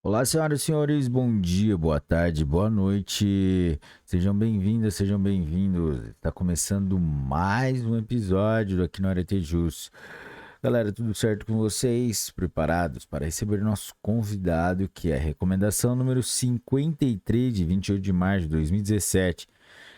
Olá, senhoras e senhores, bom dia, boa tarde, boa noite. Sejam bem-vindas, sejam bem-vindos. Está começando mais um episódio aqui no Arete Jus. Galera, tudo certo com vocês? Preparados para receber nosso convidado, que é a recomendação número 53 de 28 de março de 2017,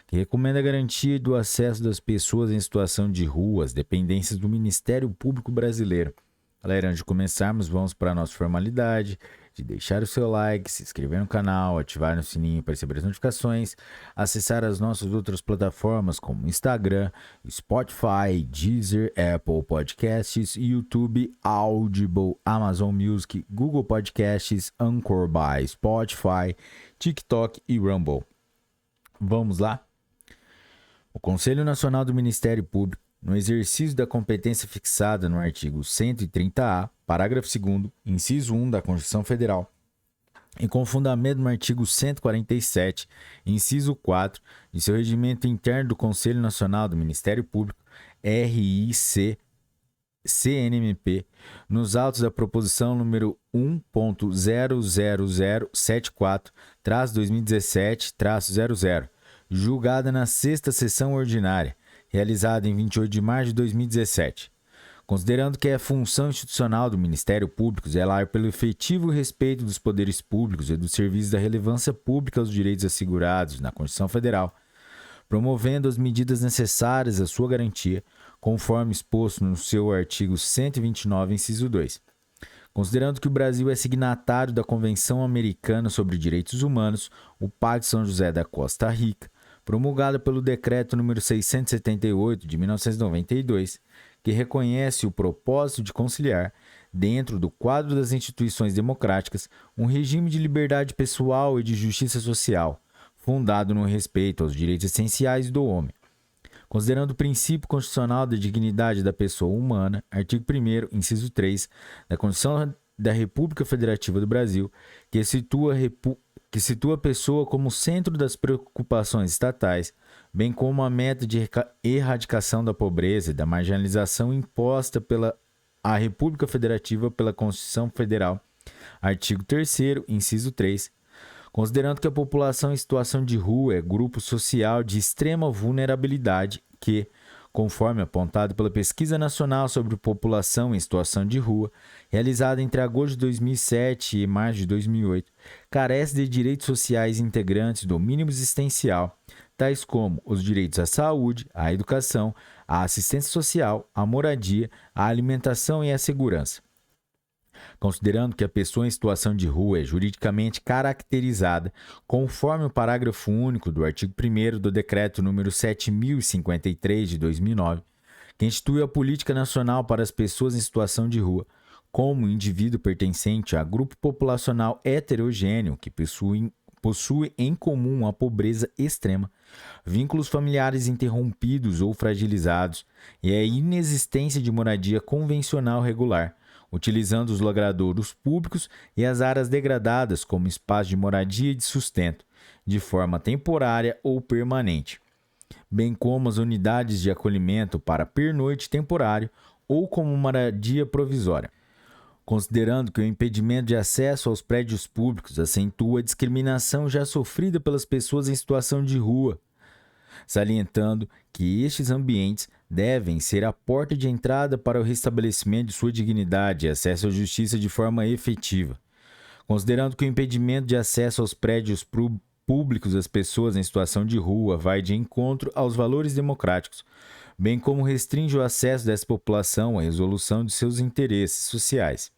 que recomenda a garantia do acesso das pessoas em situação de rua às dependências do Ministério Público Brasileiro. Galera, antes de começarmos, vamos para a nossa formalidade de deixar o seu like, se inscrever no canal, ativar o sininho para receber as notificações, acessar as nossas outras plataformas como Instagram, Spotify, Deezer, Apple Podcasts, YouTube, Audible, Amazon Music, Google Podcasts, Anchor by Spotify, TikTok e Rumble. Vamos lá? O Conselho Nacional do Ministério Público, no exercício da competência fixada no artigo 130-A, parágrafo 2º, inciso 1 da Constituição Federal, e com fundamento no artigo 147, inciso 4, de seu regimento interno do Conselho Nacional do Ministério Público, RIC, CNMP, nos autos da proposição número 1.00074-2017-00, julgada na sexta sessão ordinária, realizada em 28 de março de 2017. Considerando que é função institucional do Ministério Público zelar pelo efetivo respeito dos poderes públicos e dos serviços da relevância pública aos direitos assegurados na Constituição Federal, promovendo as medidas necessárias à sua garantia, conforme exposto no seu artigo 129, inciso 2. Considerando que o Brasil é signatário da Convenção Americana sobre Direitos Humanos, o Pacto São José da Costa Rica, promulgada pelo Decreto número 678 de 1992, que reconhece o propósito de conciliar, dentro do quadro das instituições democráticas, um regime de liberdade pessoal e de justiça social, fundado no respeito aos direitos essenciais do homem. Considerando o princípio constitucional da dignidade da pessoa humana, artigo 1º, inciso 3, da Constituição da República Federativa do Brasil, que situa a pessoa como centro das preocupações estatais, bem como a meta de erradicação da pobreza e da marginalização imposta pela a República Federativa pela Constituição Federal, artigo 3º, inciso 3, considerando que a população em situação de rua é grupo social de extrema vulnerabilidade que, conforme apontado pela Pesquisa Nacional sobre População em Situação de Rua, realizada entre agosto de 2007 e março de 2008, carece de direitos sociais integrantes do mínimo existencial, tais como os direitos à saúde, à educação, à assistência social, à moradia, à alimentação e à segurança. Considerando que a pessoa em situação de rua é juridicamente caracterizada conforme o parágrafo único do artigo 1º do Decreto número 7.053 de 2009, que institui a Política Nacional para as Pessoas em Situação de Rua, como indivíduo pertencente a grupo populacional heterogêneo que possui em comum a pobreza extrema, vínculos familiares interrompidos ou fragilizados e a inexistência de moradia convencional regular, utilizando os logradouros públicos e as áreas degradadas como espaço de moradia e de sustento, de forma temporária ou permanente, bem como as unidades de acolhimento para pernoite temporário ou como moradia provisória. Considerando que o impedimento de acesso aos prédios públicos acentua a discriminação já sofrida pelas pessoas em situação de rua, salientando que estes ambientes devem ser a porta de entrada para o restabelecimento de sua dignidade e acesso à justiça de forma efetiva. Considerando que o impedimento de acesso aos prédios públicos das pessoas em situação de rua vai de encontro aos valores democráticos, bem como restringe o acesso dessa população à resolução de seus interesses sociais.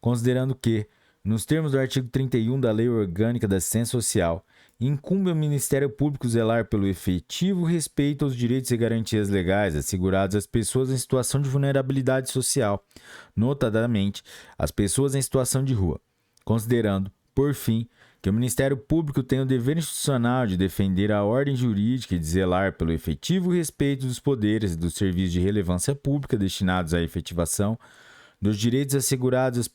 Considerando que, nos termos do artigo 31 da Lei Orgânica da Assistência Social, incumbe ao Ministério Público zelar pelo efetivo respeito aos direitos e garantias legais assegurados às pessoas em situação de vulnerabilidade social, notadamente as pessoas em situação de rua, considerando, por fim, que o Ministério Público tem o dever institucional de defender a ordem jurídica e de zelar pelo efetivo respeito dos poderes e dos serviços de relevância pública destinados à efetivação dos direitos assegurados às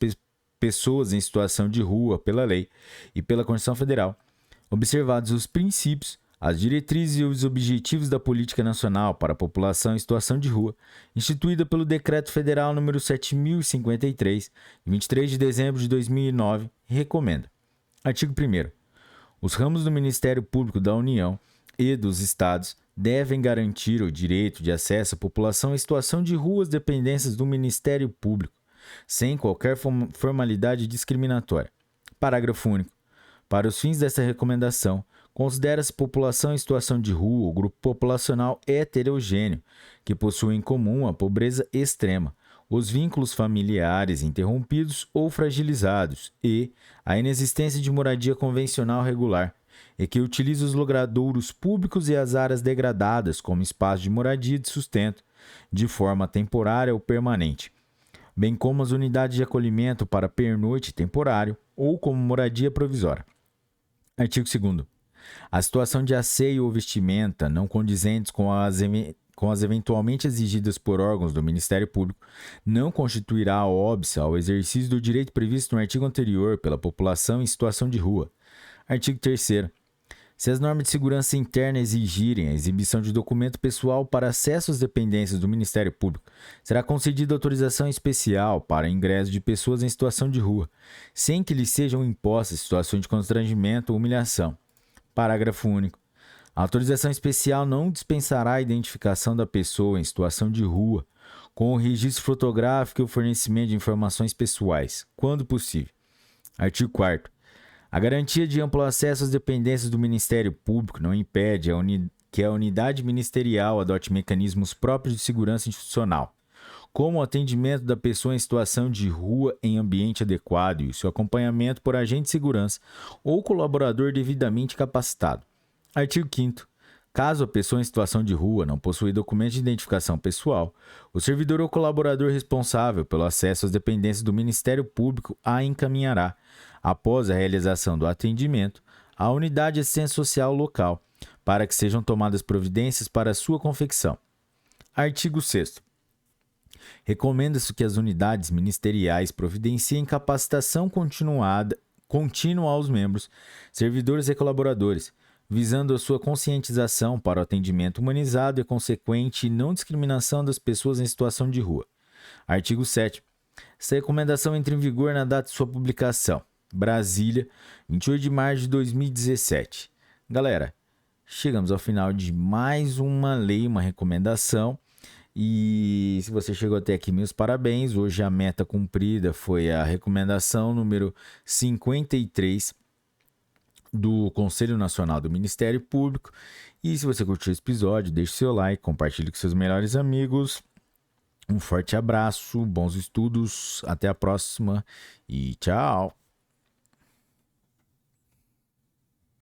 pessoas em situação de rua pela lei e pela Constituição Federal, observados os princípios, as diretrizes e os objetivos da Política Nacional para a População em Situação de Rua, instituída pelo Decreto Federal número 7053, de 23 de dezembro de 2009, e recomenda. Artigo 1º. Os ramos do Ministério Público da União e dos Estados devem garantir o direito de acesso à população em situação de rua às dependências do Ministério Público, sem qualquer formalidade discriminatória. Parágrafo único. Para os fins desta recomendação, considera-se população em situação de rua o grupo populacional heterogêneo, que possui em comum a pobreza extrema, os vínculos familiares interrompidos ou fragilizados e a inexistência de moradia convencional regular, e que utiliza os logradouros públicos e as áreas degradadas como espaço de moradia e de sustento, de forma temporária ou permanente, bem como as unidades de acolhimento para pernoite temporário ou como moradia provisória. Artigo 2º. A situação de asseio ou vestimenta não condizentes com as eventualmente exigidas por órgãos do Ministério Público não constituirá óbice ao exercício do direito previsto no artigo anterior pela população em situação de rua. Artigo 3º. Se as normas de segurança interna exigirem a exibição de documento pessoal para acesso às dependências do Ministério Público, será concedida autorização especial para ingresso de pessoas em situação de rua, sem que lhes sejam impostas situações de constrangimento ou humilhação. Parágrafo único. A autorização especial não dispensará a identificação da pessoa em situação de rua, com o registro fotográfico e o fornecimento de informações pessoais, quando possível. Artigo 4º. A garantia de amplo acesso às dependências do Ministério Público não impede que a unidade ministerial adote mecanismos próprios de segurança institucional, como o atendimento da pessoa em situação de rua em ambiente adequado e o seu acompanhamento por agente de segurança ou colaborador devidamente capacitado. Artigo 5º. Caso a pessoa em situação de rua não possua documento de identificação pessoal, o servidor ou colaborador responsável pelo acesso às dependências do Ministério Público a encaminhará, após a realização do atendimento, à unidade de assistência social local, para que sejam tomadas providências para a sua confecção. Artigo 6º. Recomenda-se que as unidades ministeriais providenciem capacitação contínua aos membros, servidores e colaboradores, visando a sua conscientização para o atendimento humanizado e consequente não discriminação das pessoas em situação de rua. Artigo 7º. Essa recomendação entra em vigor na data de sua publicação. Brasília, 28 de março de 2017. Galera, chegamos ao final de mais uma lei, uma recomendação. E se você chegou até aqui, meus parabéns. Hoje a meta cumprida foi a recomendação número 53 do Conselho Nacional do Ministério Público. E se você curtiu esse episódio, deixe seu like, compartilhe com seus melhores amigos. Um forte abraço, bons estudos, até a próxima e tchau!